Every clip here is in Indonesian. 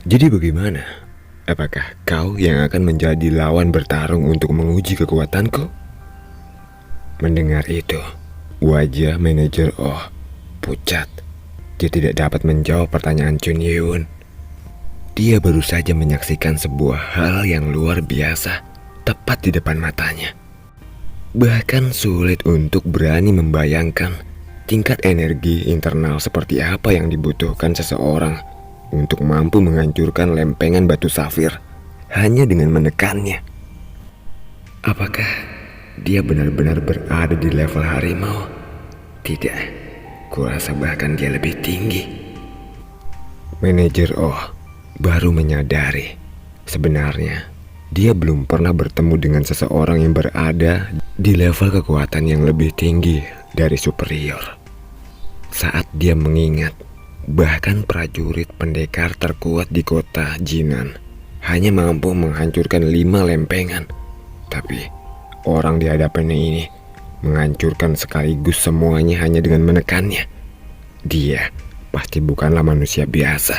Jadi bagaimana? Apakah kau yang akan menjadi lawan bertarung untuk menguji kekuatanku? Mendengar itu, wajah manajer Oh pucat. Dia tidak dapat menjawab pertanyaan Chun Yeon. Dia baru saja menyaksikan sebuah hal yang luar biasa tepat di depan matanya. Bahkan sulit untuk berani membayangkan tingkat energi internal seperti apa yang dibutuhkan seseorang untuk mampu menghancurkan lempengan batu safir hanya dengan menekannya. Apakah dia benar-benar berada di level harimau? Tidak, kurasa bahkan dia lebih tinggi. Manajer Oh baru menyadari sebenarnya dia belum pernah bertemu dengan seseorang yang berada di level kekuatan yang lebih tinggi dari superior. Saat dia mengingat bahkan prajurit pendekar terkuat di kota Jinan hanya mampu menghancurkan 5 lempengan, tapi orang di hadapannya ini menghancurkan sekaligus semuanya hanya dengan menekannya. Dia pasti bukanlah manusia biasa.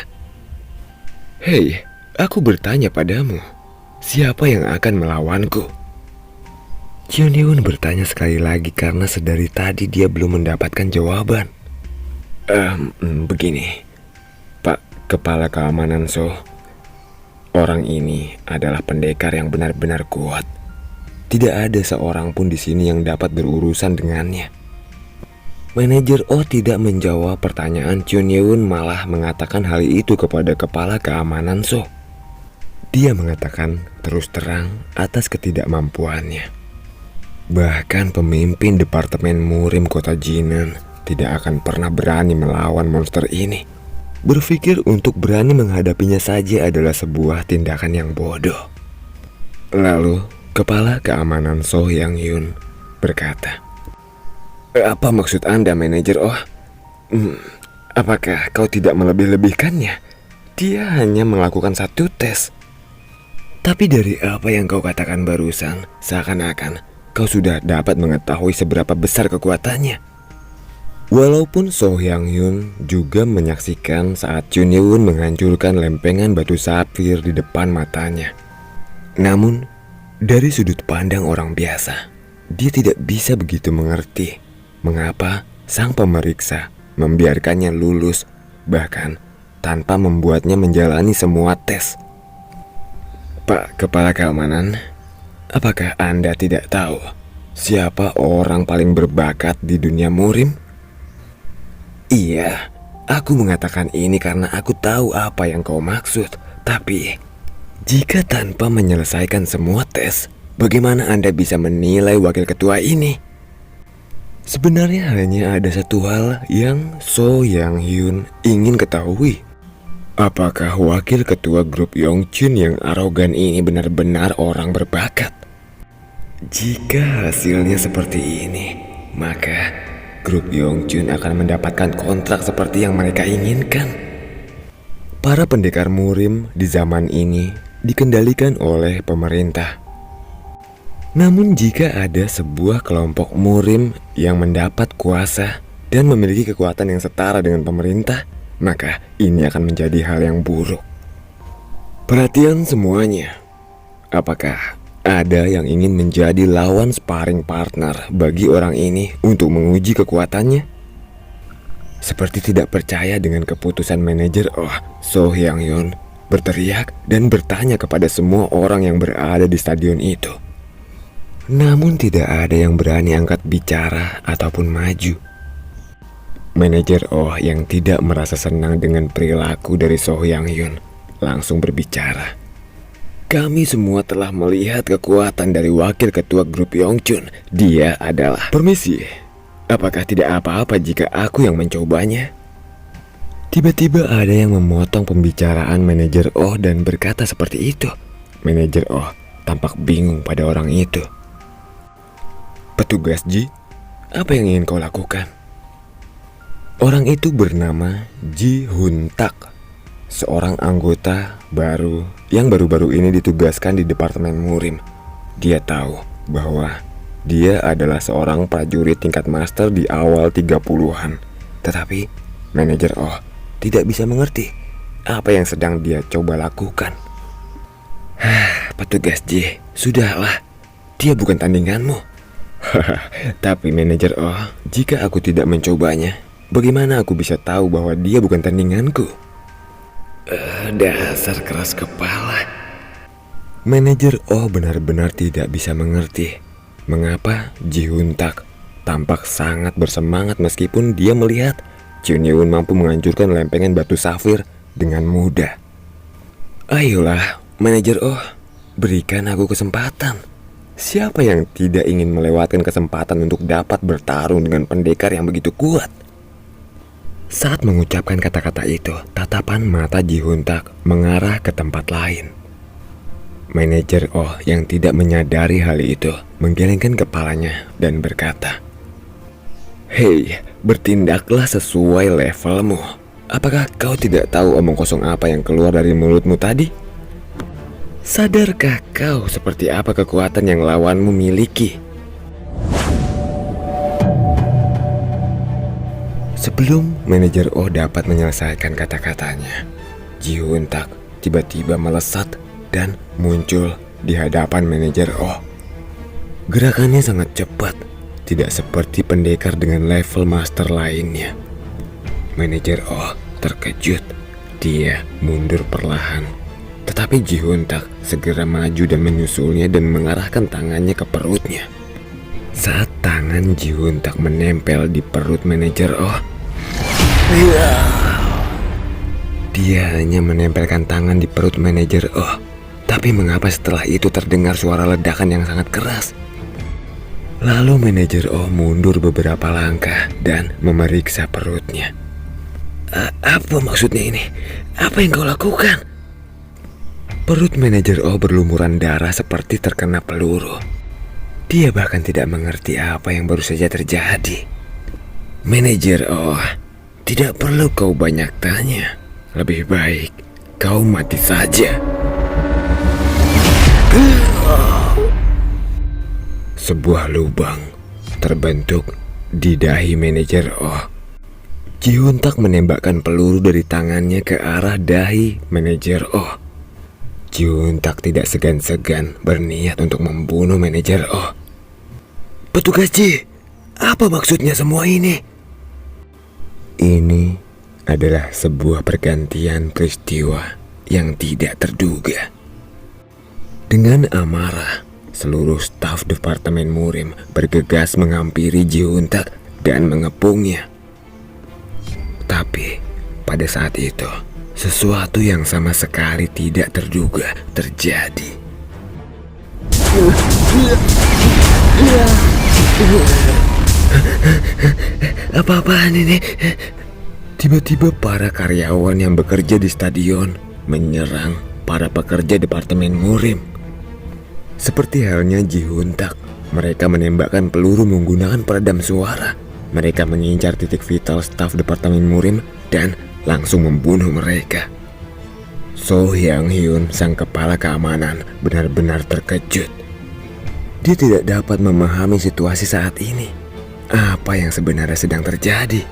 Hei, aku bertanya padamu, siapa yang akan melawanku? Chun Yeon bertanya sekali lagi karena sedari tadi dia belum mendapatkan jawaban. Begini, Pak Kepala Keamanan So. Orang ini adalah pendekar yang benar-benar kuat. Tidak ada seorang pun di sini yang dapat berurusan dengannya. Manajer Oh tidak menjawab pertanyaan Chun Yeon, malah mengatakan hal itu kepada Kepala Keamanan So. Dia mengatakan terus terang atas ketidakmampuannya. Bahkan pemimpin Departemen Murim Kota Jinan tidak akan pernah berani melawan monster ini. Berpikir untuk berani menghadapinya saja adalah sebuah tindakan yang bodoh. Lalu Kepala Keamanan So Yang Yun berkata, "Apa maksud Anda, Manajer Oh? Apakah kau tidak melebih-lebihkannya? Dia hanya melakukan satu tes." Tapi dari apa yang kau katakan barusan, seakan-akan kau sudah dapat mengetahui seberapa besar kekuatannya. Walaupun So Hyang Yun juga menyaksikan saat Chun Yeon menghancurkan lempengan batu safir di depan matanya. Namun, dari sudut pandang orang biasa, dia tidak bisa begitu mengerti mengapa sang pemeriksa membiarkannya lulus, bahkan tanpa membuatnya menjalani semua tes. Pak Kepala Keamanan, apakah Anda tidak tahu siapa orang paling berbakat di dunia murim? Iya, aku mengatakan ini karena aku tahu apa yang kau maksud. Tapi, jika tanpa menyelesaikan semua tes, bagaimana Anda bisa menilai wakil ketua ini? Sebenarnya hanya ada satu hal yang So Yang Hyun ingin ketahui. Apakah wakil ketua grup Yongchun yang arogan ini benar-benar orang berbakat? Jika hasilnya seperti ini, maka grup Yongchun akan mendapatkan kontrak seperti yang mereka inginkan. Para pendekar murim di zaman ini dikendalikan oleh pemerintah. Namun jika ada sebuah kelompok murim yang mendapat kuasa dan memiliki kekuatan yang setara dengan pemerintah, maka ini akan menjadi hal yang buruk. Perhatian semuanya, apakah ada yang ingin menjadi lawan sparring partner bagi orang ini untuk menguji kekuatannya? Seperti tidak percaya dengan keputusan manajer Oh, So Hyang Yun berteriak dan bertanya kepada semua orang yang berada di stadion itu. Namun tidak ada yang berani angkat bicara ataupun maju. Manajer Oh yang tidak merasa senang dengan perilaku dari So Hyang Yun langsung berbicara. Kami semua telah melihat kekuatan dari wakil ketua grup Yongchun. Dia adalah... Permisi, apakah tidak apa-apa jika aku yang mencobanya? Tiba-tiba ada yang memotong pembicaraan manajer Oh dan berkata seperti itu. Manajer Oh tampak bingung pada orang itu. Petugas Ji, apa yang ingin kau lakukan? Orang itu bernama Ji Hun Tak, seorang anggota baru yang baru-baru ini ditugaskan di Departemen Murim. Dia tahu bahwa dia adalah seorang prajurit tingkat master di awal 30-an. Tetapi manajer Oh tidak bisa mengerti apa yang sedang dia coba lakukan. Petugas J, sudahlah. Dia bukan tandinganmu. Tapi manajer O, jika aku tidak mencobanya, bagaimana aku bisa tahu bahwa dia bukan tandinganku? Dasar keras kepala. Manajer O benar-benar tidak bisa mengerti mengapa Ji Hoon-tak tampak sangat bersemangat meskipun dia melihat Chun Yeon mampu menghancurkan lempengan batu safir dengan mudah. Ayolah, manajer O, berikan aku kesempatan. Siapa yang tidak ingin melewatkan kesempatan untuk dapat bertarung dengan pendekar yang begitu kuat? Saat mengucapkan kata-kata itu, tatapan mata Ji Hoon-tak mengarah ke tempat lain. Manajer O yang tidak menyadari hal itu menggelengkan kepalanya dan berkata, "Hei, bertindaklah sesuai levelmu. Apakah kau tidak tahu omong kosong apa yang keluar dari mulutmu tadi? Sadarkah kau seperti apa kekuatan yang lawanmu miliki?" Sebelum manajer O dapat menyelesaikan kata-katanya, Ji Hoon-tak tiba-tiba melesat dan muncul di hadapan manajer O. Gerakannya sangat cepat, tidak seperti pendekar dengan level master lainnya. Manajer O terkejut, dia mundur perlahan. Tetapi Ji Hoon-tak segera maju dan menyusulnya dan mengarahkan tangannya ke perutnya. Saat tangan Ji Hoon-tak menempel di perut manajer O, dia hanya menempelkan tangan di perut manajer O. Tapi mengapa setelah itu terdengar suara ledakan yang sangat keras? Lalu manajer O mundur beberapa langkah dan memeriksa perutnya. Apa maksudnya ini? Apa yang kau lakukan? Perut manajer O berlumuran darah seperti terkena peluru. Dia bahkan tidak mengerti apa yang baru saja terjadi. Manajer O, tidak perlu kau banyak tanya. Lebih baik kau mati saja. Sebuah lubang terbentuk di dahi manajer O. Ji Hoon-tak menembakkan peluru dari tangannya ke arah dahi manajer O. Ji Hoon-tak tidak segan-segan berniat untuk membunuh manajer O. Petugas Ji, apa maksudnya semua ini? Ini adalah sebuah pergantian peristiwa yang tidak terduga. Dengan amarah, seluruh staf Departemen Murim bergegas menghampiri Ji Hoon-tak dan mengepungnya. Tapi pada saat itu, sesuatu yang sama sekali tidak terduga terjadi. Apa-apaan ini? Tiba-tiba para karyawan yang bekerja di stadion menyerang para pekerja Departemen Murim. Seperti halnya Ji Hoon-tak, mereka menembakkan peluru menggunakan peredam suara. Mereka mengincar titik vital staf Departemen Murim dan langsung membunuh mereka. So Hyang-hyun, sang kepala keamanan, benar-benar terkejut. Dia tidak dapat memahami situasi saat ini. Apa yang sebenarnya sedang terjadi?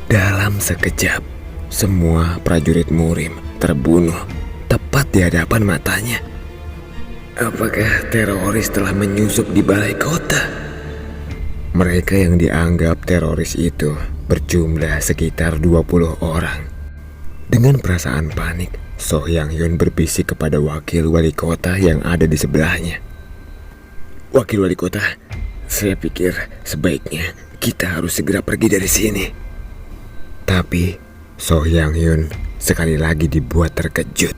Dalam sekejap, semua prajurit Murim terbunuh tepat di hadapan matanya. Apakah teroris telah menyusup di balai kota? Mereka yang dianggap teroris itu berjumlah sekitar 20 orang. Dengan perasaan panik, So Hyang-hyun berbisik kepada wakil wali kota yang ada di sebelahnya. Wakil wali kota, saya pikir sebaiknya kita harus segera pergi dari sini. Tapi So Hyang-hyun sekali lagi dibuat terkejut.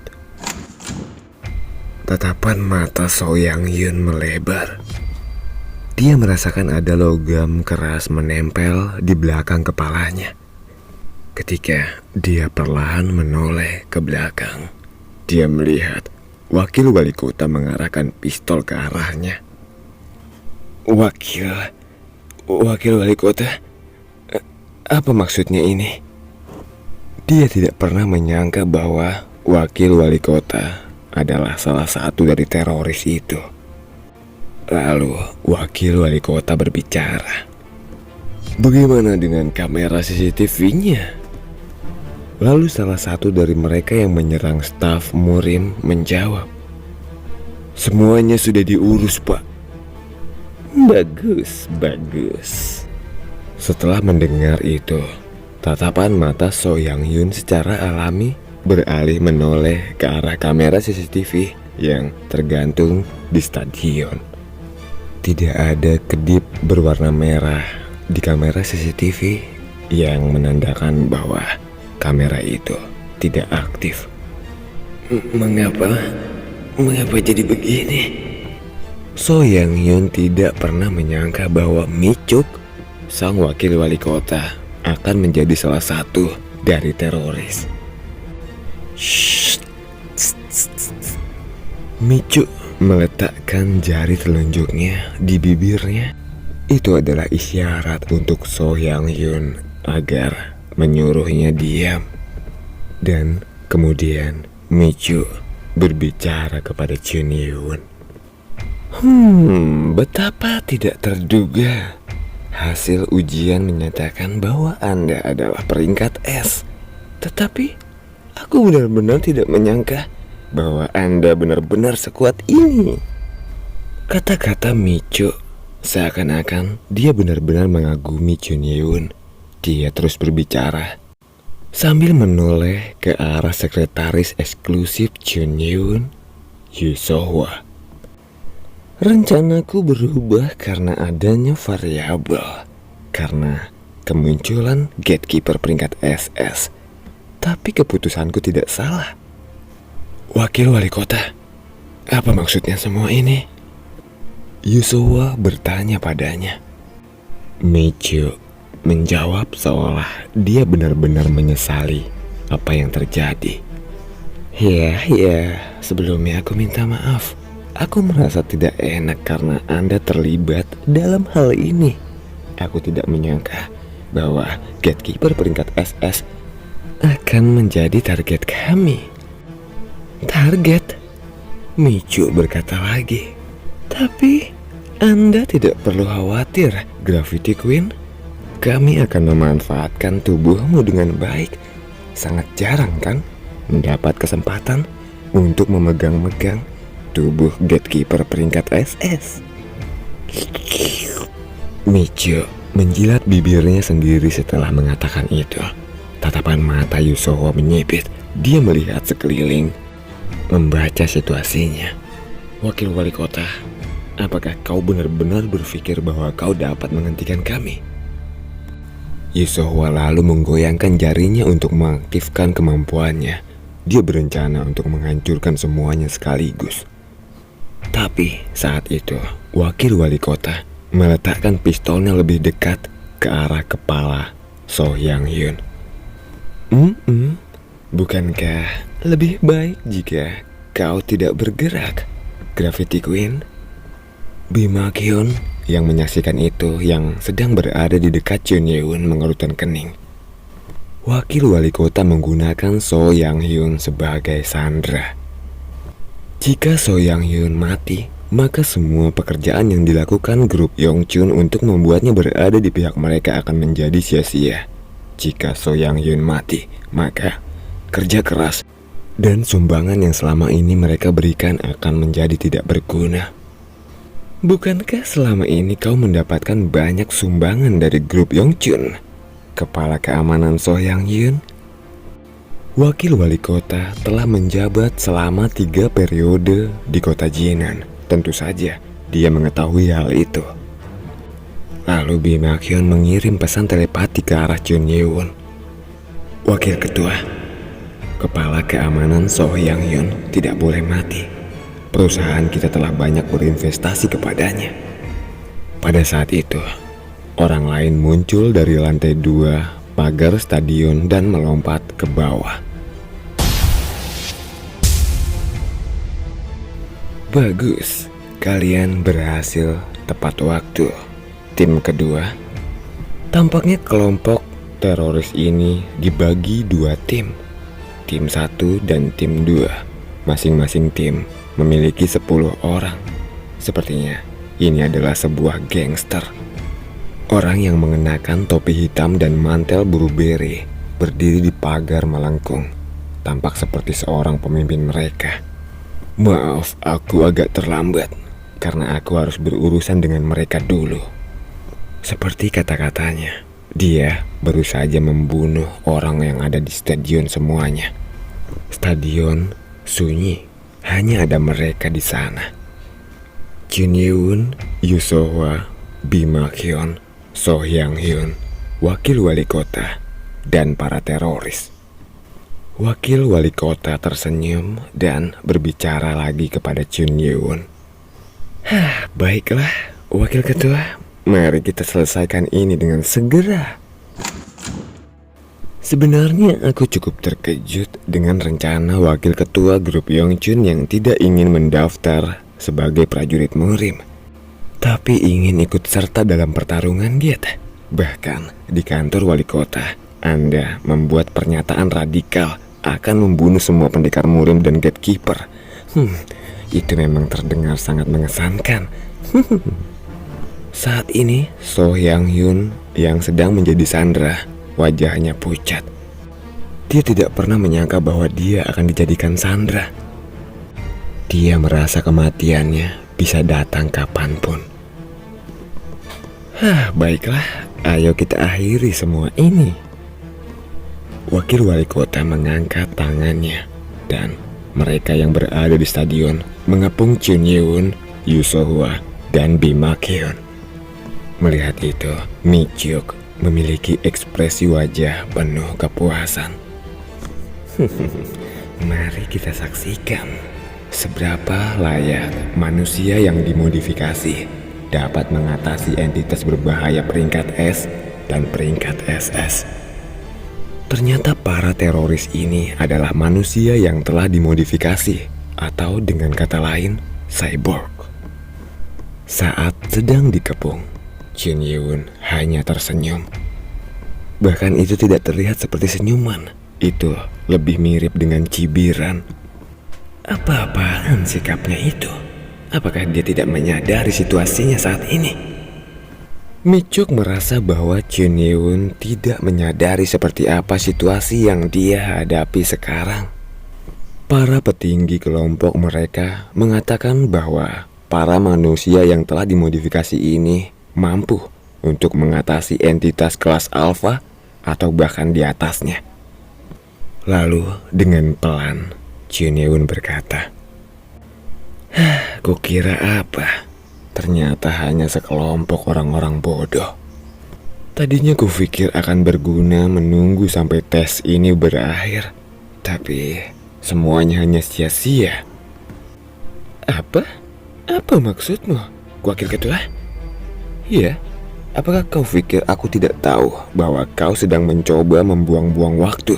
Tatapan mata So Hyang-hyun melebar. Dia merasakan ada logam keras menempel di belakang kepalanya. Ketika dia perlahan menoleh ke belakang, dia melihat wakil wali kota mengarahkan pistol ke arahnya. Wakil wali kota? Apa maksudnya ini? Dia tidak pernah menyangka bahwa wakil wali kota adalah salah satu dari teroris itu. Lalu wakil wali kota berbicara. Bagaimana dengan kamera CCTV-nya? Lalu salah satu dari mereka yang menyerang staf Murim menjawab, "Semuanya sudah diurus, Pak." Bagus, bagus. Setelah mendengar itu, tatapan mata So Yang Yun secara alami beralih menoleh ke arah kamera CCTV yang tergantung di stadion. Tidak ada kedip berwarna merah di kamera CCTV yang menandakan bahwa kamera itu tidak aktif. Mengapa jadi begini? So Yang Yun tidak pernah menyangka bahwa Michuk, sang wakil wali kota, akan menjadi salah satu dari teroris. Michuk meletakkan jari telunjuknya di bibirnya. Itu adalah isyarat untuk So Yang Yun agar menyuruhnya diam. Dan kemudian Michuk berbicara kepada Chun Yun. Betapa tidak terduga. Hasil ujian menyatakan bahwa Anda adalah peringkat S. Tetapi aku benar-benar tidak menyangka bahwa Anda benar-benar sekuat ini. Kata-kata Michuk seakan-akan dia benar-benar mengagumi Chun Yun. Dia terus berbicara sambil menoleh ke arah sekretaris eksklusif Chun Yun, Yu So-hwa. Rencanaku berubah karena adanya variabel, karena kemunculan gatekeeper peringkat SS. Tapi keputusanku tidak salah. Wakil wali kota, apa maksudnya semua ini? Yu So-hwa bertanya padanya. Michuk menjawab seolah dia benar-benar menyesali apa yang terjadi. Ya, sebelumnya aku minta maaf. Aku merasa tidak enak karena Anda terlibat dalam hal ini. Aku tidak menyangka bahwa gatekeeper peringkat SS akan menjadi target kami. Target? Michuk berkata lagi. Tapi Anda tidak perlu khawatir, Gravity Queen. Kami akan memanfaatkan tubuhmu dengan baik. Sangat jarang kan mendapat kesempatan untuk memegang-megang tubuh gatekeeper peringkat SS. Michuk menjilat bibirnya sendiri setelah mengatakan itu. Tatapan mata Yu So-hwa menyipit. Dia melihat sekeliling, membaca situasinya. Wakil wali kota, apakah kau benar-benar berpikir bahwa kau dapat menghentikan kami? Yu So-hwa lalu menggoyangkan jarinya untuk mengaktifkan kemampuannya. Dia berencana untuk menghancurkan semuanya sekaligus. Tapi saat itu, wakil wali kota meletakkan pistolnya lebih dekat ke arah kepala So Yang Yun. Bukankah lebih baik jika kau tidak bergerak, Gravity Queen? Bima Kyun yang menyaksikan itu, yang sedang berada di dekat Chun Yun, mengerutkan kening. Wakil wali kota menggunakan So Yang Yun sebagai sandera. Jika So Yang Yun mati, maka semua pekerjaan yang dilakukan grup Yongchun untuk membuatnya berada di pihak mereka akan menjadi sia-sia. Jika So Yang Yun mati, maka kerja keras dan sumbangan yang selama ini mereka berikan akan menjadi tidak berguna. Bukankah selama ini kau mendapatkan banyak sumbangan dari grup Yongchun? Kepala keamanan So Yang Yun. Wakil wali kota telah menjabat selama 3 periode di kota Jinan. Tentu saja dia mengetahui hal itu. Lalu Bima Kyun mengirim pesan telepati ke arah Chun Yun. Wakil ketua, kepala keamanan So Yang Yun tidak boleh mati. Perusahaan kita telah banyak berinvestasi kepadanya. Pada saat itu, orang lain muncul dari lantai 2 pagar stadion dan melompat ke bawah. Bagus, kalian berhasil tepat waktu. Tim kedua, tampaknya kelompok teroris ini dibagi 2 tim. Tim 1 dan tim 2. Masing-masing tim memiliki 10 orang. Sepertinya ini adalah sebuah gangster. Orang yang mengenakan topi hitam dan mantel buru bere berdiri di pagar melengkung, tampak seperti seorang pemimpin mereka. Maaf, aku agak terlambat karena aku harus berurusan dengan mereka dulu. Seperti kata-katanya, dia baru saja membunuh orang yang ada di stadion semuanya. Stadion sunyi, hanya ada mereka di sana. Jun Yeun, Yoo So-hwa, Bima Kyon, So Hyang Hyun, wakil wali kota, dan para teroris. Wakil wali kota tersenyum dan berbicara lagi kepada Jun Yeun. Baiklah, wakil ketua, mari kita selesaikan ini dengan segera. Sebenarnya aku cukup terkejut dengan rencana wakil ketua grup Yongchun yang tidak ingin mendaftar sebagai prajurit murim, tapi ingin ikut serta dalam pertarungan diet. Bahkan di kantor wali kota, Anda membuat pernyataan radikal akan membunuh semua pendekar murim dan gatekeeper. Itu memang terdengar sangat mengesankan. Saat ini, So Hyang Hyun yang sedang menjadi sandera, wajahnya pucat. Dia tidak pernah menyangka bahwa dia akan dijadikan sandera. Dia merasa kematiannya bisa datang kapanpun. Baiklah, ayo kita akhiri semua ini. Wakil wali kota mengangkat tangannya, dan mereka yang berada di stadion mengepung Jun Yeun, Yoo So-hwa, dan Bima Kyon. Melihat itu, Mi Juk memiliki ekspresi wajah penuh kepuasan. Mari kita saksikan seberapa layak manusia yang dimodifikasi dapat mengatasi entitas berbahaya peringkat S dan peringkat SS. Ternyata para teroris ini adalah manusia yang telah dimodifikasi, atau dengan kata lain, cyborg. Saat sedang dikepung, Jun Yeun hanya tersenyum. Bahkan itu tidak terlihat seperti senyuman, itu lebih mirip dengan cibiran. Apa-apaan sikapnya itu? Apakah dia tidak menyadari situasinya saat ini? Mi Juk merasa bahwa Jun Yeun tidak menyadari seperti apa situasi yang dia hadapi sekarang. Para petinggi kelompok mereka mengatakan bahwa para manusia yang telah dimodifikasi ini mampu untuk mengatasi entitas kelas alfa atau bahkan di atasnya. Lalu dengan pelan, Jun Yeun berkata, "Kukira apa? Ternyata hanya sekelompok orang-orang bodoh. Tadinya kupikir akan berguna menunggu sampai tes ini berakhir, tapi semuanya hanya sia-sia." Apa? Apa maksudmu, wakil ketua? Iya, apakah kau pikir aku tidak tahu bahwa kau sedang mencoba membuang-buang waktu?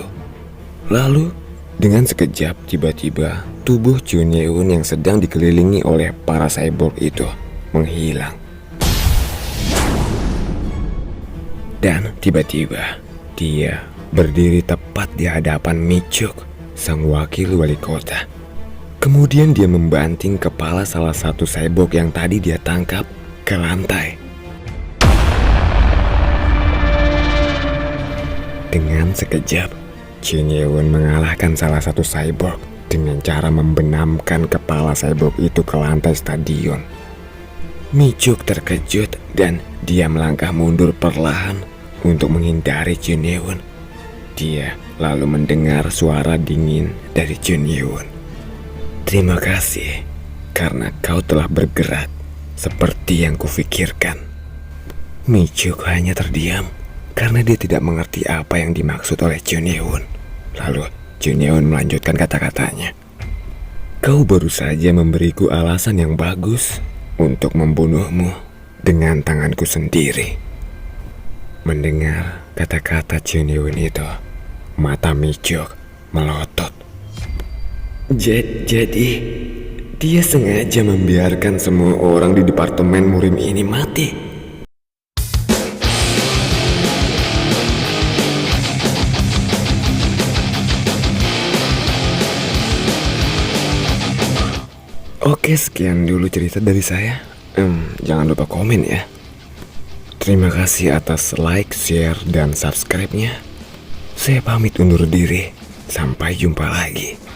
Lalu, dengan sekejap tiba-tiba tubuh Jun Yeun yang sedang dikelilingi oleh para cyborg itu menghilang. Dan tiba-tiba dia berdiri tepat di hadapan Mi Juk, sang wakil wali kota. Kemudian dia membanting kepala salah satu cyborg yang tadi dia tangkap ke lantai. Dengan sekejap, Jun Yeun mengalahkan salah satu cyborg dengan cara membenamkan kepala cyborg itu ke lantai stadion. Mi Juk terkejut dan dia melangkah mundur perlahan untuk menghindari Jun Yeun. Dia lalu mendengar suara dingin dari Jun Yeun. "Terima kasih karena kau telah bergerak seperti yang kufikirkan." Mi Juk hanya terdiam karena dia tidak mengerti apa yang dimaksud oleh Jun Yeun. Lalu Jun Yeun melanjutkan kata-katanya. "Kau baru saja memberiku alasan yang bagus untuk membunuhmu dengan tanganku sendiri." Mendengar kata-kata Jun Yeun itu, mata Mi Juk melotot. Jadi, dia sengaja membiarkan semua orang di departemen murim ini mati. Oke, sekian dulu cerita dari saya. Jangan lupa komen ya. Terima kasih atas like, share, dan subscribe-nya. Saya pamit undur diri. Sampai jumpa lagi.